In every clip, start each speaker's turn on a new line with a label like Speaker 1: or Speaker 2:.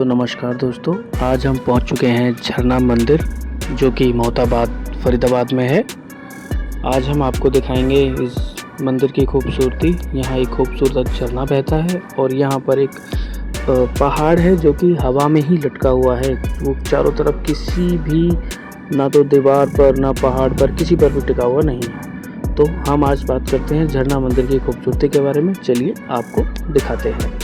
Speaker 1: तो नमस्कार दोस्तों, आज हम पहुंच चुके हैं झरना मंदिर जो कि मोहताबाद फरीदाबाद में है। आज हम आपको दिखाएंगे इस मंदिर की खूबसूरती। यहाँ एक खूबसूरत झरना बहता है और यहाँ पर एक पहाड़ है जो कि हवा में ही लटका हुआ है। वो चारों तरफ किसी भी, ना तो दीवार पर ना पहाड़ पर, किसी पर भी टिका हुआ नहीं है। तो हम आज बात करते हैं झरना मंदिर की खूबसूरती के बारे में। चलिए आपको दिखाते हैं।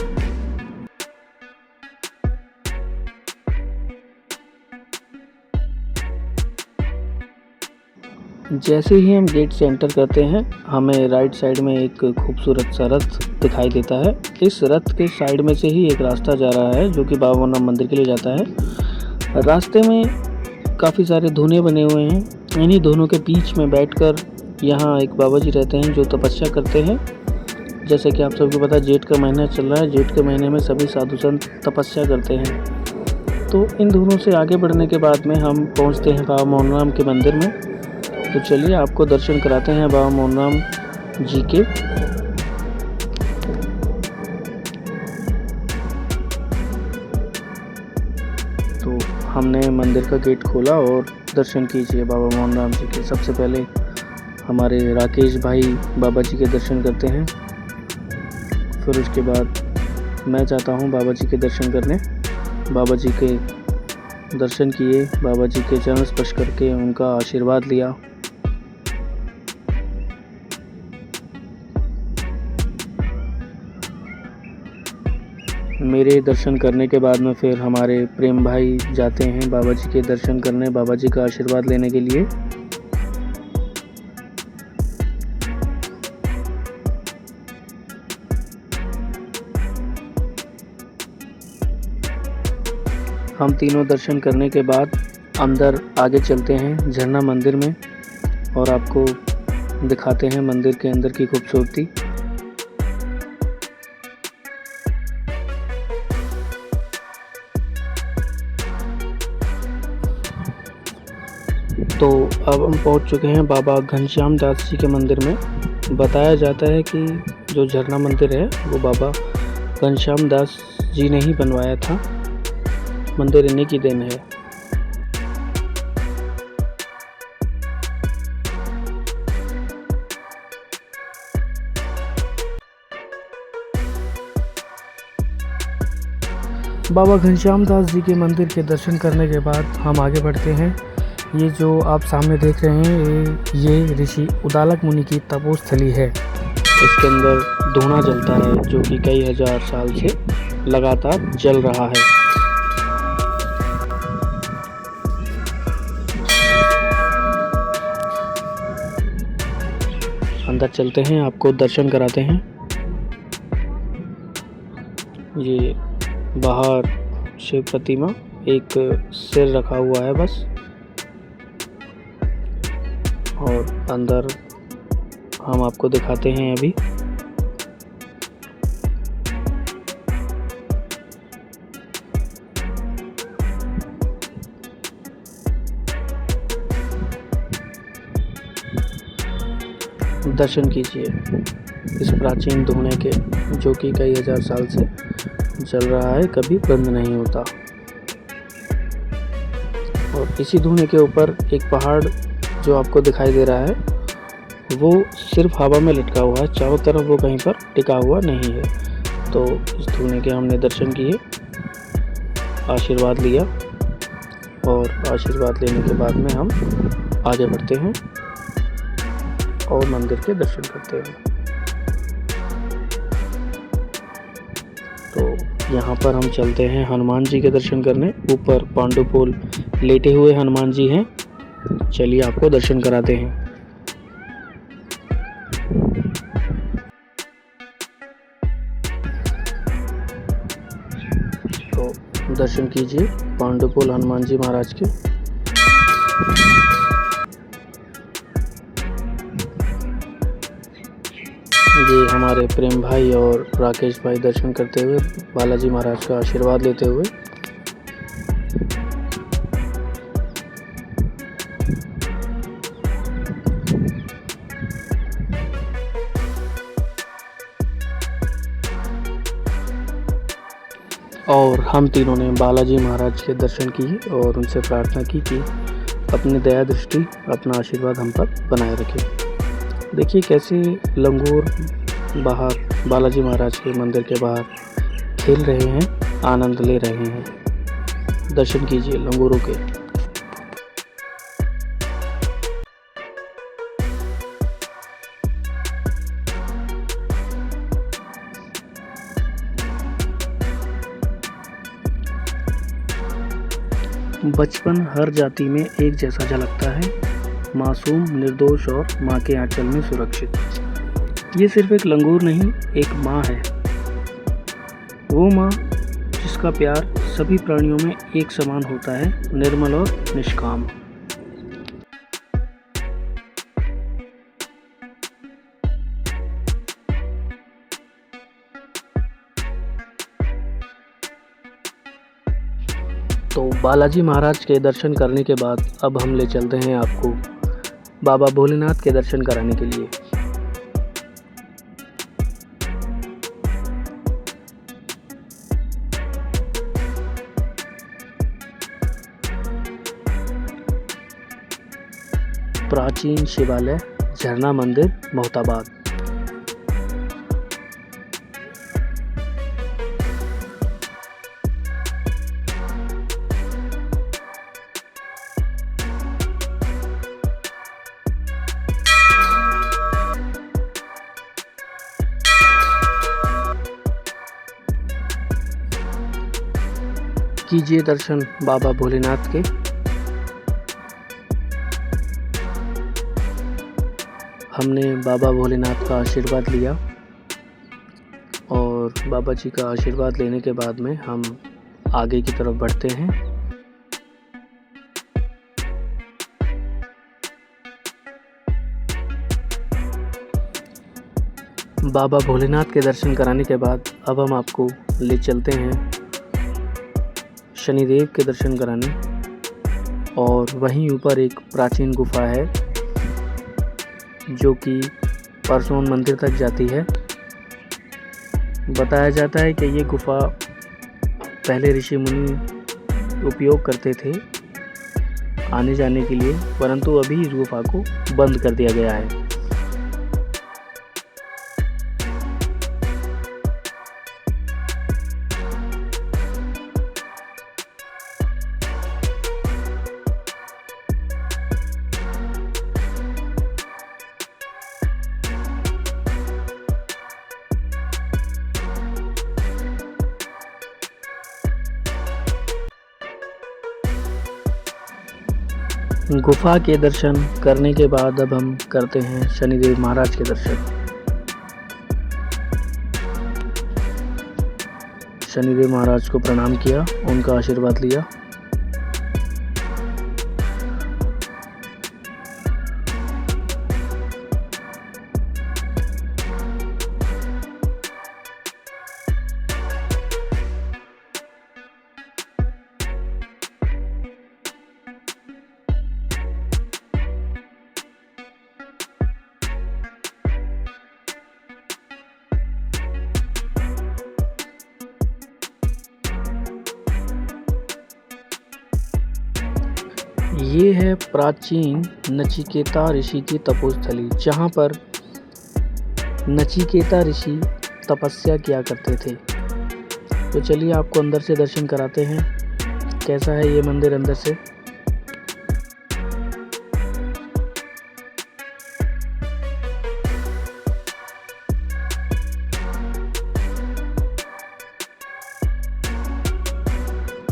Speaker 1: जैसे ही हम गेट से एंटर करते हैं, हमें राइट साइड में एक खूबसूरत सा रथ दिखाई देता है। इस रथ के साइड में से ही एक रास्ता जा रहा है जो कि बाबा मोरनाम मंदिर के लिए जाता है। रास्ते में काफ़ी सारे धूने बने हुए हैं। इन्हीं धूनों के बीच में बैठकर यहाँ एक बाबा जी रहते हैं जो तपस्या करते हैं। जैसे कि आप सबको पता है, जेठ का महीना चल रहा है। जेठ के महीने में सभी साधु संत तपस्या करते हैं। तो इन धूनों से आगे बढ़ने के बाद में हम पहुँचते हैं बाबा मोरनाम के मंदिर में। तो चलिए आपको दर्शन कराते हैं बाबा मोरनाम जी के। तो हमने मंदिर का गेट खोला और दर्शन कीजिए बाबा मोरनाम जी के। सबसे पहले हमारे राकेश भाई बाबा जी के दर्शन करते हैं। फिर उसके बाद मैं जाता हूँ बाबा जी के दर्शन करने। बाबा जी के दर्शन किए, बाबा जी के चरण स्पर्श करके उनका आशीर्वाद लिया। मेरे दर्शन करने के बाद में फिर हमारे प्रेम भाई जाते हैं बाबा जी के दर्शन करने, बाबा जी का आशीर्वाद लेने के लिए। हम तीनों दर्शन करने के बाद अंदर आगे चलते हैं झरना मंदिर में और आपको दिखाते हैं मंदिर के अंदर की खूबसूरती। तो अब हम पहुंच चुके हैं बाबा घनश्याम दास जी के मंदिर में। बताया जाता है कि जो झरना मंदिर है वो बाबा घनश्याम दास जी ने ही बनवाया था। मंदिर इन्हीं की देन है। बाबा घनश्याम दास जी के मंदिर के दर्शन करने के बाद हम आगे बढ़ते हैं। ये जो आप सामने देख रहे हैं ये ऋषि उदालक मुनि की तपोस्थली है। इसके अंदर धुआं जलता है जो कि कई हजार साल से लगातार जल रहा है। अंदर चलते हैं, आपको दर्शन कराते हैं। ये बाहर शिव प्रतिमा, एक सिर रखा हुआ है बस, और अंदर हम आपको दिखाते हैं अभी। दर्शन कीजिए इस प्राचीन धूने के जो कि कई हजार साल से चल रहा है, कभी बंद नहीं होता। और इसी धूने के ऊपर एक पहाड़ जो आपको दिखाई दे रहा है वो सिर्फ हवा में लटका हुआ है, चारों तरफ वो कहीं पर टिका हुआ नहीं है। तो इस धूने के हमने दर्शन किए, आशीर्वाद लिया और आशीर्वाद लेने के बाद में हम आगे बढ़ते हैं और मंदिर के दर्शन करते हैं। तो यहाँ पर हम चलते हैं हनुमान जी के दर्शन करने। ऊपर पांडुपोल लेटे हुए हनुमान जी हैं। चलिए आपको दर्शन कराते हैं। तो दर्शन कीजिए पांडुपोल हनुमान जी महाराज के। ये हमारे प्रेम भाई और राकेश भाई दर्शन करते हुए, बालाजी महाराज का आशीर्वाद लेते हुए। और हम तीनों ने बालाजी महाराज के दर्शन किए और उनसे प्रार्थना की कि अपनी दया दृष्टि, अपना आशीर्वाद हम पर बनाए रखें। देखिए कैसे लंगूर बाहर बालाजी महाराज के मंदिर के बाहर खेल रहे हैं, आनंद ले रहे हैं। दर्शन कीजिए लंगूरों के। बचपन हर जाति में एक जैसा झलकता है, मासूम, निर्दोष और माँ के आंचल में सुरक्षित। ये सिर्फ एक लंगूर नहीं, एक माँ है। वो माँ जिसका प्यार सभी प्राणियों में एक समान होता है, निर्मल और निष्काम। तो बालाजी महाराज के दर्शन करने के बाद अब हम ले चलते हैं आपको बाबा भोलेनाथ के दर्शन कराने के लिए। प्राचीन शिवालय, झरना मंदिर, मोहताबाद। कीजिए दर्शन बाबा भोलेनाथ के। हमने बाबा भोलेनाथ का आशीर्वाद लिया और बाबा जी का आशीर्वाद लेने के बाद में हम आगे की तरफ बढ़ते हैं। बाबा भोलेनाथ के दर्शन कराने के बाद अब हम आपको ले चलते हैं शनिदेव के दर्शन कराने। और वहीं ऊपर एक प्राचीन गुफा है जो कि परसोन मंदिर तक जाती है। बताया जाता है कि ये गुफा पहले ऋषि मुनि उपयोग करते थे आने जाने के लिए, परंतु अभी इस गुफा को बंद कर दिया गया है। गुफा के दर्शन करने के बाद अब हम करते हैं शनिदेव महाराज के दर्शन। शनिदेव महाराज को प्रणाम किया, उनका आशीर्वाद लिया। ये है प्राचीन नचिकेता ऋषि की तपोस्थली, जहाँ पर नचिकेता ऋषि तपस्या किया करते थे। तो चलिए आपको अंदर से दर्शन कराते हैं, कैसा है ये मंदिर अंदर से।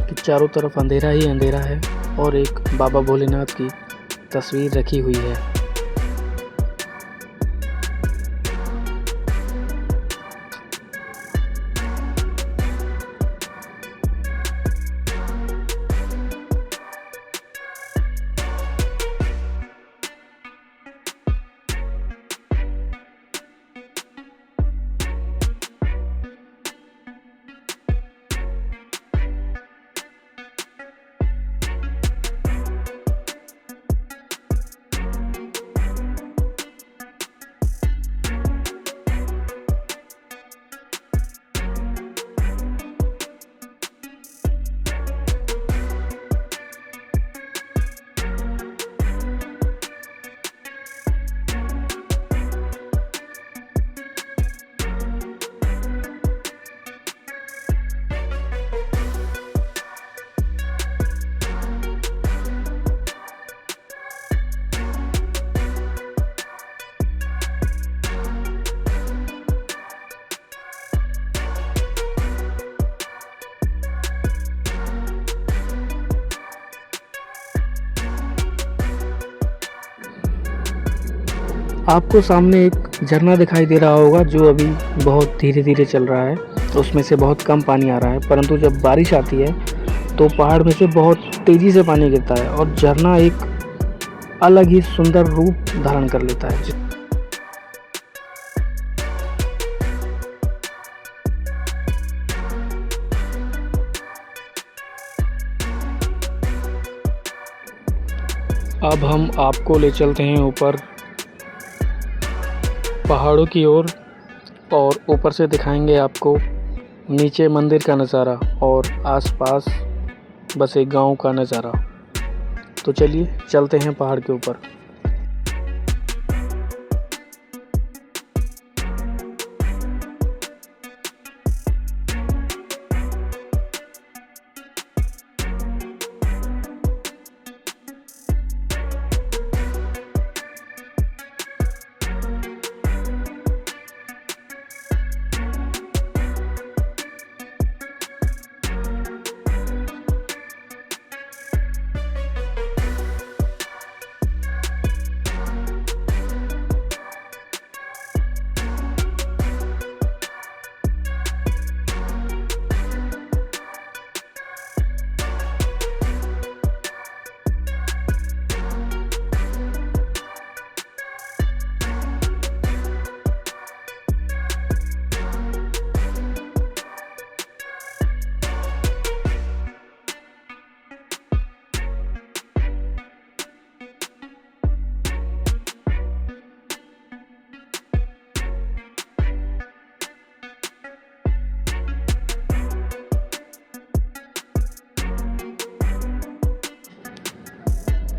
Speaker 1: कि चारों तरफ अंधेरा ही अंधेरा है और एक बाबा भोलेनाथ की तस्वीर रखी हुई है। आपको सामने एक झरना दिखाई दे रहा होगा जो अभी बहुत धीरे धीरे चल रहा है, उसमें से बहुत कम पानी आ रहा है, परंतु जब बारिश आती है तो पहाड़ में से बहुत तेज़ी से पानी गिरता है और झरना एक अलग ही सुंदर रूप धारण कर लेता है। अब हम आपको ले चलते हैं ऊपर पहाड़ों की ओर और ऊपर से दिखाएंगे आपको नीचे मंदिर का नज़ारा और आसपास बसे गांव का नज़ारा। तो चलिए चलते हैं पहाड़ के ऊपर।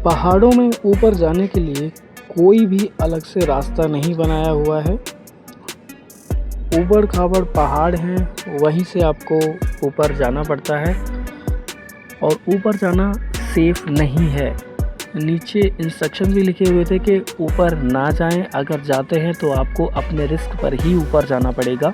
Speaker 1: पहाड़ों में ऊपर जाने के लिए कोई भी अलग से रास्ता नहीं बनाया हुआ है। ऊबड़ खाबड़ पहाड़ हैं, वहीं से आपको ऊपर जाना पड़ता है और ऊपर जाना सेफ नहीं है। नीचे इंस्ट्रक्शन भी लिखे हुए थे कि ऊपर ना जाएं, अगर जाते हैं तो आपको अपने रिस्क पर ही ऊपर जाना पड़ेगा।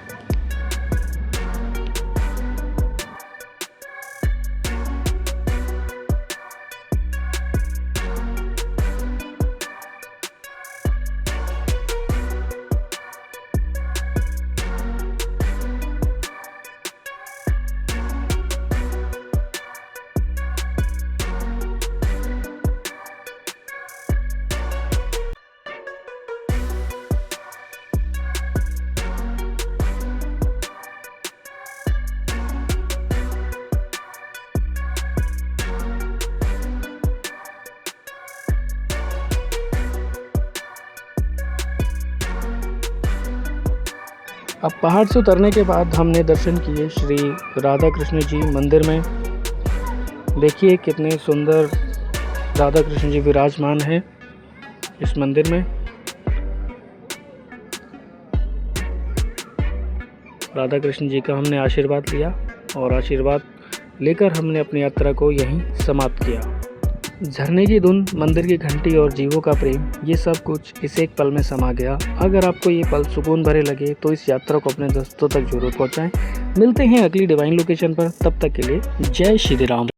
Speaker 1: अब पहाड़ से उतरने के बाद हमने दर्शन किए श्री राधा कृष्ण जी मंदिर में। देखिए कितने सुंदर राधा कृष्ण जी विराजमान है इस मंदिर में। राधा कृष्ण जी का हमने आशीर्वाद लिया और आशीर्वाद लेकर हमने अपनी यात्रा को यहीं समाप्त किया। झरने की धुन, मंदिर की घंटी और जीवों का प्रेम, ये सब कुछ इस एक पल में समा गया। अगर आपको ये पल सुकून भरे लगे तो इस यात्रा को अपने दोस्तों तक जरूर पहुंचाएं। मिलते हैं अगली डिवाइन लोकेशन पर, तब तक के लिए जय श्री राम।